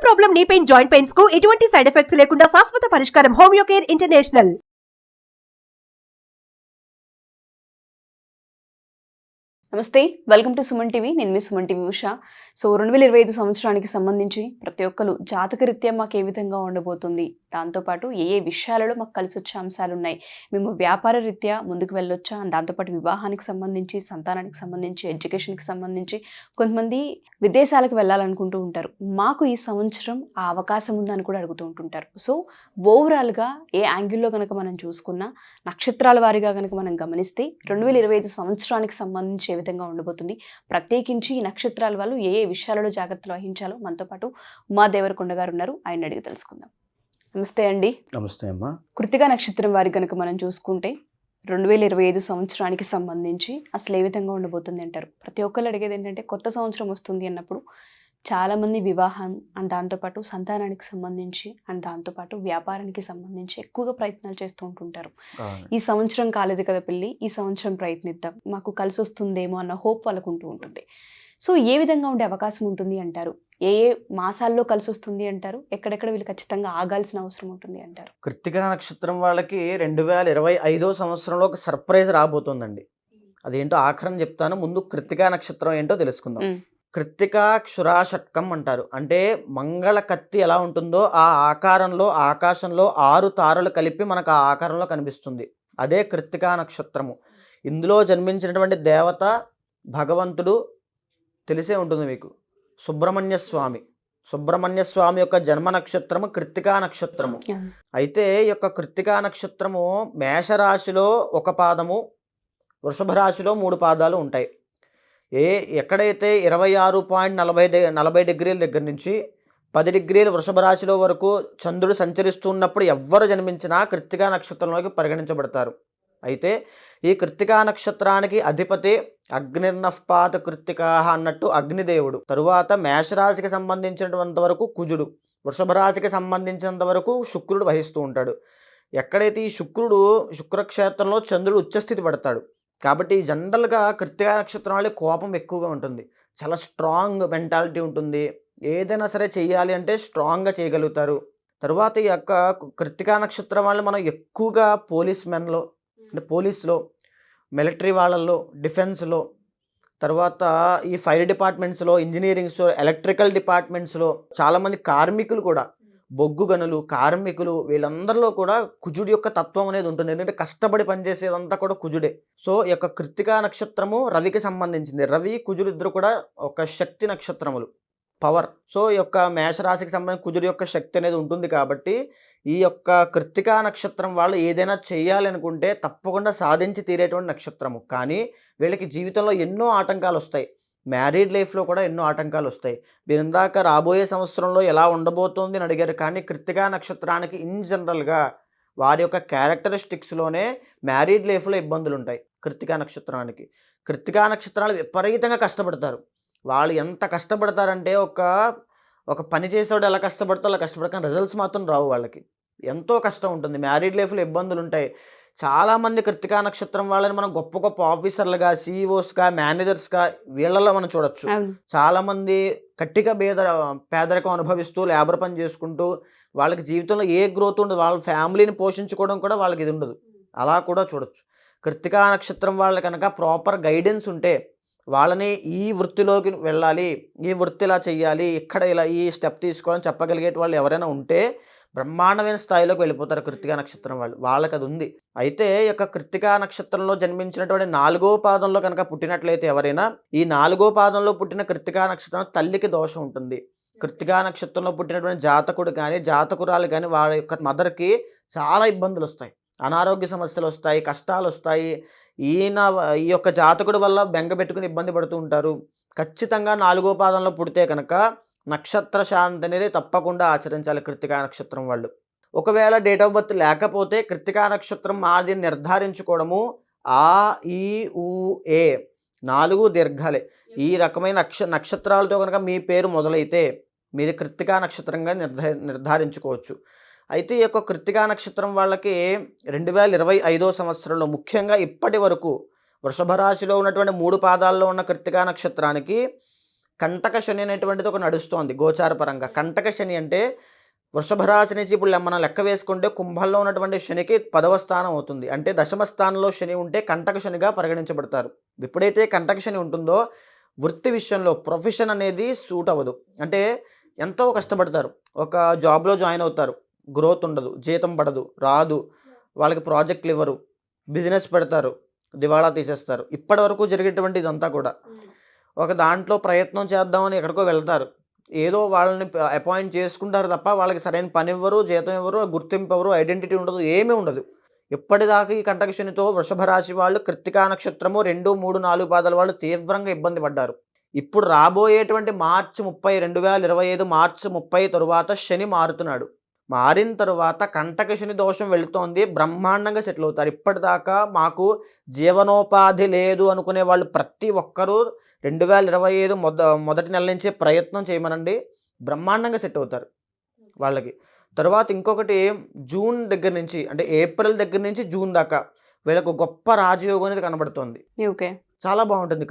Problem knee pain joint pains కు ఎటువంటి side effects లేకుండా శాశ్వత పరిష్కారం హోమియో కేర్ ఇంటర్నేషనల్. నమస్తే, వెల్కమ్ టు సుమన్ టీవీ. నేను మీ సుమన్ టీవీ ఉషా. సో 2025 సంవత్సరానికి సంబంధించి ప్రతి ఒక్కరు జాతకరీత్యా మాకు ఏ విధంగా ఉండబోతుంది, దాంతోపాటు ఏ ఏ విషయాలలో మాకు కలిసి వచ్చే అంశాలు ఉన్నాయి, మేము వ్యాపార రీత్యా ముందుకు వెళ్ళొచ్చా, దాంతోపాటు వివాహానికి సంబంధించి, సంతానానికి సంబంధించి, ఎడ్యుకేషన్కి సంబంధించి, కొంతమంది విదేశాలకు వెళ్ళాలనుకుంటూ ఉంటారు. మాకు ఈ సంవత్సరం ఆ అవకాశం ఉందని కూడా అడుగుతూ ఉంటుంటారు. సో ఓవరాల్గా ఏ యాంగిల్లో కనుక మనం చూసుకున్నా, నక్షత్రాల వారీగా కనుక మనం గమనిస్తే 2025 సంవత్సరానికి సంబంధించి ఏ విధంగా ఉండబోతుంది, ప్రత్యేకించి ఈ నక్షత్రాల వాళ్ళు ఏ ఏ విషయాలలో జాగ్రత్తలు వహించాలో మనతో పాటు ఉమా దేవరకొండ గారు ఉన్నారు. ఆయన అడిగి తెలుసుకుందాం. నమస్తే అండి. నమస్తే అమ్మా. కృత్తిక నక్షత్రం వారి కనుక మనం చూసుకుంటే 2025 సంవత్సరానికి సంబంధించి అసలు ఏ విధంగా ఉండబోతుంది అంటారు? ప్రతి ఒక్కరు అడిగేది ఏంటంటే, కొత్త సంవత్సరం వస్తుంది అన్నప్పుడు చాలామంది వివాహం అండ్ దాంతోపాటు సంతానానికి సంబంధించి అండ్ దాంతోపాటు వ్యాపారానికి సంబంధించి ఎక్కువగా ప్రయత్నాలు చేస్తూ ఉంటుంటారు. ఈ సంవత్సరం కాలేదు కదా పెళ్ళి, ఈ సంవత్సరం ప్రయత్నిద్దాం, మాకు కలిసి వస్తుందేమో అన్న హోప్ వాళ్ళకు ఉంటూ ఉంటుంది. సో ఏ విధంగా ఉండే అవకాశం ఉంటుంది అంటారు? ఏ ఏ మాసాల్లో కలిసి వస్తుంది అంటారు? ఎక్కడెక్కడ వీళ్ళు ఖచ్చితంగా ఆగాల్సిన అవసరం ఉంటుంది అంటారు? కృత్తిక నక్షత్రం వాళ్ళకి 2025 సంవత్సరంలో ఒక సర్ప్రైజ్ రాబోతుందండి. అదేంటో ఆఖరణ చెప్తాను, ముందు కృత్తిక నక్షత్రం ఏంటో తెలుసుకుందాం. కృత్తిక క్షురాషట్కం అంటారు. అంటే మంగళ కత్తి ఎలా ఉంటుందో ఆ ఆకారంలో, ఆకాశంలో 6 తారలు కలిపి మనకు ఆ ఆకారంలో కనిపిస్తుంది. అదే కృత్తిక నక్షత్రము. ఇందులో జన్మించినటువంటి దేవత భగవంతుడు తెలిసే ఉంటుంది మీకు, సుబ్రహ్మణ్య స్వామి. సుబ్రహ్మణ్య స్వామి యొక్క జన్మ నక్షత్రము కృత్తికా నక్షత్రము. అయితే ఈ యొక్క కృత్తికా నక్షత్రము మేషరాశిలో ఒక పాదము, వృషభ రాశిలో 3 పాదాలు ఉంటాయి. ఎక్కడైతే 26.40 డిగ్రీల దగ్గర నుంచి 10 డిగ్రీల వృషభ రాశిలో వరకు చంద్రుడు సంచరిస్తున్నప్పుడు ఎవ్వరు జన్మించినా కృత్తికా నక్షత్రంలోకి పరిగణించబడతారు. అయితే ఈ కృత్తికా నక్షత్రానికి అధిపతి అగ్నిర్నఃపాత కృత్తికా అన్నట్టు అగ్నిదేవుడు. తరువాత మేషరాశికి సంబంధించినంత వరకు కుజుడు, వృషభ రాశికి సంబంధించినంత వరకు శుక్రుడు వహిస్తూ ఉంటాడు. ఎక్కడైతే ఈ శుక్రక్షేత్రంలో చంద్రుడు ఉచ్చస్థితి పడతాడు. కాబట్టి జనరల్గా కృత్తికా నక్షత్రం వాళ్ళకి కోపం ఎక్కువగా ఉంటుంది, చాలా స్ట్రాంగ్ మెంటాలిటీ ఉంటుంది, ఏదైనా సరే చేయాలి అంటే స్ట్రాంగ్గా చేయగలుగుతారు. తరువాత ఈ యొక్క కృత్తికా నక్షత్రం వాళ్ళు మనం ఎక్కువగా పోలీస్ మెన్లో, అంటే పోలీస్లో, మిలిటరీ వాళ్ళల్లో, డిఫెన్స్లో, తర్వాత ఈ ఫైర్ డిపార్ట్మెంట్స్లో, ఇంజనీరింగ్స్లో, ఎలక్ట్రికల్ డిపార్ట్మెంట్స్లో, చాలామంది కార్మికులు కూడా, బొగ్గు గనులు, కార్మికులు, వీళ్ళందరిలో కూడా కుజుడి యొక్క తత్వం అనేది ఉంటుంది. ఎందుకంటే కష్టపడి పనిచేసేదంతా కూడా కుజుడే. సో ఈ యొక్క కృత్తికా నక్షత్రము రవికి సంబంధించింది. రవి కుజుడు ఇద్దరు కూడా ఒక శక్తి నక్షత్రములు, పవర్. సో ఈ యొక్క మేషరాశికి సంబంధించి కుజుడి యొక్క శక్తి అనేది ఉంటుంది. కాబట్టి ఈ యొక్క కృత్తికా నక్షత్రం వాళ్ళు ఏదైనా చేయాలనుకుంటే తప్పకుండా సాధించి తీరేటువంటి నక్షత్రము. కానీ వీళ్ళకి జీవితంలో ఎన్నో ఆటంకాలు వస్తాయి, మ్యారీడ్ లైఫ్లో కూడా ఎన్నో ఆటంకాలు వస్తాయి. మీరు ఇందాక రాబోయే సంవత్సరంలో ఎలా ఉండబోతోంది అని అడిగారు. కానీ కృత్తికా నక్షత్రానికి ఇన్ జనరల్గా వారి యొక్క క్యారెక్టరిస్టిక్స్లోనే మ్యారీడ్ లైఫ్లో ఇబ్బందులు ఉంటాయి. కృత్తికా నక్షత్రానికి, కృత్తికా నక్షత్రాలు విపరీతంగా కష్టపడతారు. వాళ్ళు ఎంత కష్టపడతారంటే ఒక పని చేసేవాడు ఎలా కష్టపడతారో అలా కష్టపడతారు, కానీ రిజల్ట్స్ మాత్రం రావు వాళ్ళకి. ఎంతో కష్టం ఉంటుంది, మ్యారీడ్ లైఫ్లో ఇబ్బందులు ఉంటాయి. చాలామంది కృత్తికా నక్షత్రం వాళ్ళని మనం గొప్ప గొప్ప ఆఫీసర్లుగా, సిఇఓస్గా, మేనేజర్స్గా వీళ్ళల్లో మనం చూడొచ్చు. చాలామంది కట్టిగా పేదరికం అనుభవిస్తూ లేబర్ పని చేసుకుంటూ వాళ్ళకి జీవితంలో ఏ గ్రోత్ ఉండదు, వాళ్ళ ఫ్యామిలీని పోషించుకోవడం కూడా వాళ్ళకి ఇది ఉండదు. అలా కూడా చూడొచ్చు. కృత్తికా నక్షత్రం వాళ్ళు కనుక ప్రాపర్ గైడెన్స్ ఉంటే, వాళ్ళని ఈ వృత్తిలోకి వెళ్ళాలి, ఈ వృత్తి ఇలా చెయ్యాలి, ఇక్కడ ఇలా ఈ స్టెప్ తీసుకోవాలని చెప్పగలిగే వాళ్ళు ఎవరైనా ఉంటే బ్రహ్మాండమైన స్థాయిలోకి వెళ్ళిపోతారు కృత్తికా నక్షత్రం వాళ్ళు. వాళ్ళకి అది ఉంది. అయితే ఈ యొక్క కృత్తికా నక్షత్రంలో జన్మించినటువంటి 4వ పాదంలో కనుక పుట్టినట్లయితే ఎవరైనా, ఈ 4వ పాదంలో పుట్టిన కృత్తికా నక్షత్రం తల్లికి దోషం ఉంటుంది. కృత్తికా నక్షత్రంలో పుట్టినటువంటి జాతకుడు కానీ, జాతకురాలు కానీ, వారి యొక్క మదర్కి చాలా ఇబ్బందులు వస్తాయి, అనారోగ్య సమస్యలు వస్తాయి, కష్టాలు వస్తాయి. ఈ యొక్క జాతకుడి వల్ల బెంగ పెట్టుకుని ఇబ్బంది పడుతూ ఉంటారు. ఖచ్చితంగా 4వ పాదంలో పుడితే కనుక నక్షత్ర శాంతి అనేది తప్పకుండా ఆచరించాలి కృత్తికా నక్షత్రం వాళ్ళు. ఒకవేళ డేట్ ఆఫ్ బర్త్ లేకపోతే కృత్తికా నక్షత్రం మాది నిర్ధారించుకోవడము ఆ ఈ ఊ ఏ 4 దీర్ఘాలే. ఈ రకమైన నక్షత్రాలతో కనుక మీ పేరు మొదలైతే మీది కృత్తికా నక్షత్రంగా నిర్ధారించుకోవచ్చు. అయితే ఈ యొక్క కృత్తికా నక్షత్రం వాళ్ళకి 2025 సంవత్సరంలో ముఖ్యంగా ఇప్పటి వరకు వృషభ రాశిలో ఉన్నటువంటి 3 పాదాల్లో ఉన్న కృత్తికా నక్షత్రానికి కంటక శని అనేటువంటిది ఒక నడుస్తోంది గోచార పరంగా. కంటక శని అంటే వృషభ రాశి నుంచి ఇప్పుడు మనం లెక్క వేసుకుంటే కుంభంలో ఉన్నటువంటి శనికి 10వ స్థానం అవుతుంది. అంటే దశమ స్థానంలో శని ఉంటే కంటక శనిగా పరిగణించబడతారు. ఎప్పుడైతే కంటక శని ఉంటుందో వృత్తి విషయంలో ప్రొఫెషన్ అనేది సూట్ అవ్వదు. అంటే ఎంతో కష్టపడతారు, ఒక జాబ్లో జాయిన్ అవుతారు, గ్రోత్ ఉండదు, జీతం పడదు, రాదు, వాళ్ళకి ప్రాజెక్టులు ఇవ్వరు, బిజినెస్ పెడతారు, దివాళా తీసేస్తారు. ఇప్పటి వరకు జరిగేటువంటి ఇదంతా కూడా ఒక దాంట్లో ప్రయత్నం చేద్దామని ఎక్కడికో వెళ్తారు, ఏదో వాళ్ళని అపాయింట్ చేసుకుంటారు తప్ప వాళ్ళకి సరైన పని ఇవ్వరు, జీతం ఇవ్వరు, గుర్తింపు ఇవ్వరు, ఐడెంటిటీ ఉండదు, ఏమీ ఉండదు. ఇప్పటిదాకా ఈ కంటక శనితో వృషభ రాశి వాళ్ళు కృత్తికా నక్షత్రము 2, 3, 4 పాదాల వాళ్ళు తీవ్రంగా ఇబ్బంది పడ్డారు. ఇప్పుడు రాబోయేటువంటి మార్చి 30, 2025 మార్చి 30 తరువాత శని మారుతున్నాడు. మారిన తరువాత కంటక శని దోషం వెళుతోంది, బ్రహ్మాండంగా సెటిల్ అవుతారు. ఇప్పటిదాకా మాకు జీవనోపాధి లేదు అనుకునే వాళ్ళు ప్రతి ఒక్కరూ 2025 మొదటి నెల నుంచే ప్రయత్నం చేయమనండి, బ్రహ్మాండంగా సెట్ అవుతారు వాళ్ళకి. తర్వాత ఇంకొకటి జూన్ దగ్గర నుంచి, అంటే ఏప్రిల్ దగ్గర నుంచి జూన్ దాకా వీళ్ళకు గొప్ప రాజయోగం అనేది కనబడుతుంది. ఓకే, చాలా బాగుంటుంది.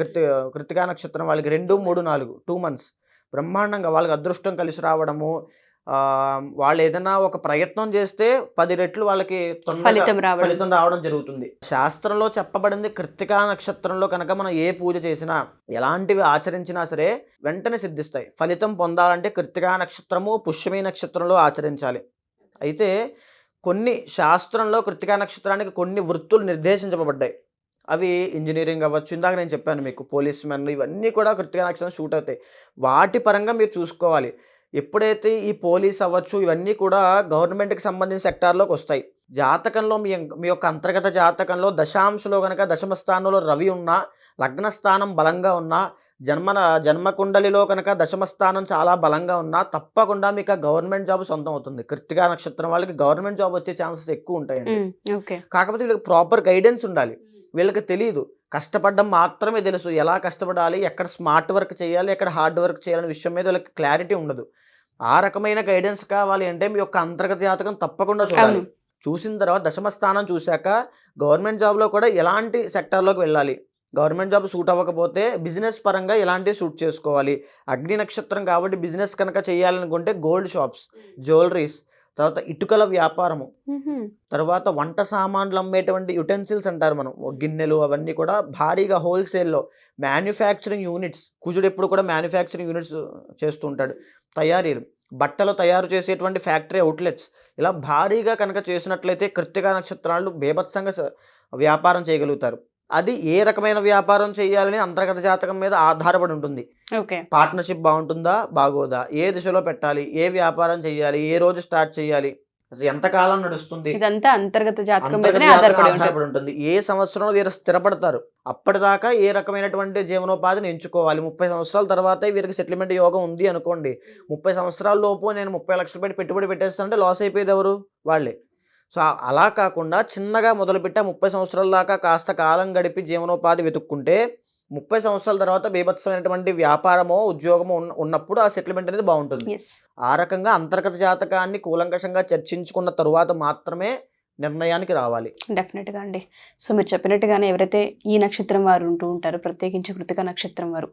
కృత్తికా నక్షత్రం వాళ్ళకి 2, 3, 4 2 months బ్రహ్మాండంగా వాళ్ళకి అదృష్టం కలిసి రావడము. వాళ్ళు ఏదైనా ఒక ప్రయత్నం చేస్తే 10 రెట్లు వాళ్ళకి ఫలితం రావడం జరుగుతుంది. శాస్త్రంలో చెప్పబడింది కృత్తికా నక్షత్రంలో కనుక మనం ఏ పూజ చేసినా ఎలాంటివి ఆచరించినా సరే వెంటనే సిద్ధిస్తాయి. ఫలితం పొందాలంటే కృత్తికా నక్షత్రము, పుష్యమి నక్షత్రంలో ఆచరించాలి. అయితే కొన్ని శాస్త్రంలో కృత్తికా నక్షత్రానికి కొన్ని వృత్తులు నిర్దేశించబడ్డాయి. అవి ఇంజనీరింగ్ అవ్వచ్చు, ఇందాక నేను చెప్పాను మీకు, పోలీస్ మెన్, ఇవన్నీ కూడా కృత్తికా నక్షత్రం షూట్ అవుతాయి. వాటి పరంగా మీరు చూసుకోవాలి. ఎప్పుడైతే ఈ పోలీస్ అవ్వచ్చు ఇవన్నీ కూడా గవర్నమెంట్కి సంబంధించిన సెక్టార్లోకి వస్తాయి. జాతకంలో మీ యొక్క అంతర్గత జాతకంలో దశాంశలో కనుక దశమ స్థానంలో రవి ఉన్నా, లగ్న స్థానం బలంగా ఉన్నా, జన్మకుండలిలో కనుక దశమ స్థానం చాలా బలంగా ఉన్నా తప్పకుండా మీకు గవర్నమెంట్ జాబ్ సొంతం అవుతుంది. కృత్తికా నక్షత్రం వాళ్ళకి గవర్నమెంట్ జాబ్ వచ్చే ఛాన్సెస్ ఎక్కువ ఉంటాయండి. కాకపోతే వీళ్ళకి ప్రాపర్ గైడెన్స్ ఉండాలి. వీళ్ళకి తెలియదు, కష్టపడడం మాత్రమే తెలుసు, ఎలా కష్టపడాలి, ఎక్కడ స్మార్ట్ వర్క్ చేయాలి, ఎక్కడ హార్డ్ వర్క్ చేయాలనే విషయం మీద వీళ్ళకి క్లారిటీ ఉండదు. ఆ రకమైన గైడెన్స్ కావాలి అంటే మీ యొక్క అంతర్గత జాతకం తప్పకుండా చూడాలి. చూసిన తర్వాత దశమ స్థానం చూశాక గవర్నమెంట్ జాబ్లో కూడా ఎలాంటి సెక్టార్లోకి వెళ్ళాలి, గవర్నమెంట్ జాబ్ సూట్ అవ్వకపోతే బిజినెస్ పరంగా ఎలాంటివి సూట్ చేసుకోవాలి. అగ్ని నక్షత్రం కాబట్టి బిజినెస్ కనుక చేయాలనుకుంటే గోల్డ్ షాప్స్, జ్యువెలరీస్, తర్వాత ఇటుకల వ్యాపారము, తర్వాత వంట సామాన్లు అమ్మేటువంటి యుటెన్సిల్స్ అంటారు మనం, గిన్నెలు, అవన్నీ కూడా భారీగా హోల్సేల్లో మ్యానుఫ్యాక్చరింగ్ యూనిట్స్, కుజుడు ఎప్పుడు కూడా మ్యానుఫ్యాక్చరింగ్ యూనిట్స్ చేస్తూ ఉంటాడు. తయారీలు, బట్టలు తయారు చేసేటువంటి ఫ్యాక్టరీ అవుట్లెట్స్, ఇలా భారీగా కనుక చేసినట్లయితే కృత్తికా నక్షత్రాలు బేభత్సంగా వ్యాపారం చేయగలుగుతారు. అది ఏ రకమైన వ్యాపారం చేయాలని అంతర్గత జాతకం మీద ఆధారపడి ఉంటుంది. పార్ట్నర్షిప్ బాగుంటుందా బాగోదా, ఏ దిశలో పెట్టాలి, ఏ వ్యాపారం చేయాలి, ఏ రోజు స్టార్ట్ చేయాలి, ఎంతకాలం నడుస్తుంది, ఇదంతా అంతర్గత జాతకం ఆధారపడి ఉంటుంది. ఏ సంవత్సరంలో వీరు స్థిరపడతారు, అప్పటిదాకా ఏ రకమైనటువంటి జీవనోపాధిని ఎంచుకోవాలి. 30 సంవత్సరాల తర్వాత వీరికి సెటిల్మెంట్ యోగం ఉంది అనుకోండి, 30 సంవత్సరాల లోపు నేను 30 లక్షలు పెట్టి పెట్టుబడి పెట్టేస్తానంటే లాస్ అయిపోయేది ఎవరు? వాళ్ళే. సో అలా కాకుండా చిన్నగా మొదలుపెట్ట 30 సంవత్సరాల దాకా కాస్త కాలం గడిపి జీవనోపాధి వెతుక్కుంటే 30 సంవత్సరాల తర్వాత బీభత్సమైనటువంటి వ్యాపారమో ఉద్యోగమో ఉన్నప్పుడు ఆ సెటిల్మెంట్ అనేది బాగుంటుంది. ఆ రకంగా అంతర్గత జాతకాన్ని కూలంకషంగా చర్చించుకున్న తరువాత మాత్రమే నిర్ణయానికి రావాలి. డెఫినెట్గా అండి. సో మీరు చెప్పినట్టుగానే ఎవరైతే ఈ నక్షత్రం వారు ఉంటూ ఉంటారో, ప్రత్యేకించి కృతికా నక్షత్రం వారు,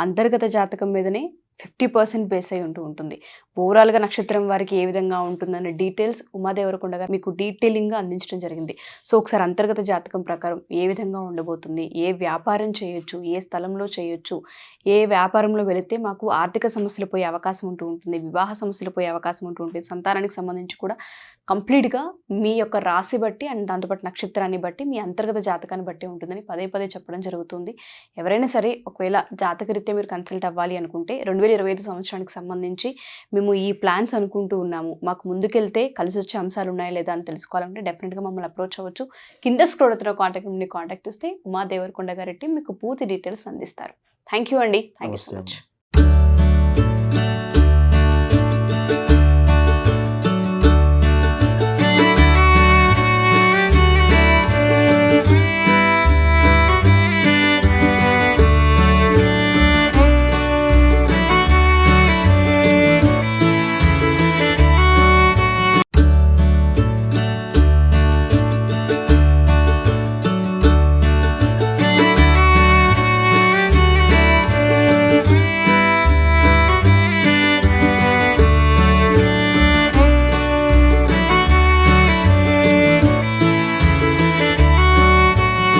అంతర్గత జాతకం మీదనే 50% బేస్ అయి ఉంటుంది. ఓవరాల్గా నక్షత్రం వారికి ఏ విధంగా ఉంటుందనే డీటెయిల్స్ ఉమాదేవరకొండ గారు మీకు డీటెయిలింగ్గా అందించడం జరిగింది. సో ఒకసారి అంతర్గత జాతకం ప్రకారం ఏ విధంగా ఉండబోతుంది, ఏ వ్యాపారం చేయొచ్చు, ఏ స్థలంలో చేయొచ్చు, ఏ వ్యాపారంలో వెళితే మాకు ఆర్థిక సమస్యలు పోయే అవకాశం ఉంటుంది, వివాహ సమస్యలు పోయే అవకాశం ఉంటుంది, సంతానానికి సంబంధించి కూడా కంప్లీట్గా మీ యొక్క రాశి బట్టి అండ్ దాంతోపాటు నక్షత్రాన్ని బట్టి మీ అంతర్గత జాతకాన్ని బట్టి ఉంటుందని పదే పదే చెప్పడం జరుగుతుంది. ఎవరైనా సరే ఒకవేళ జాతకరీత్యా మీరు కన్సల్ట్ అవ్వాలి అనుకుంటే 2025 సంవత్సరానికి సంబంధించి మేము ఈ ప్లాన్స్ అనుకుంటూ ఉన్నాము, మాకు ముందుకెళ్తే కలిసి వచ్చే అంశాలు ఉన్నాయా లేదా అని తెలుసుకోవాలంటే డెఫినెట్గా మమ్మల్ని అప్రోచ్ అవ్వచ్చు. కింద స్క్రోల్ అవుతున్న కాంటాక్ట్ నుండి కాంటాక్ట్ చేస్తే ఉమాదేవరకొండ గారి మీకు పూర్తి డీటెయిల్స్ అందిస్తారు. థ్యాంక్ యూ అండి. Thank you so much.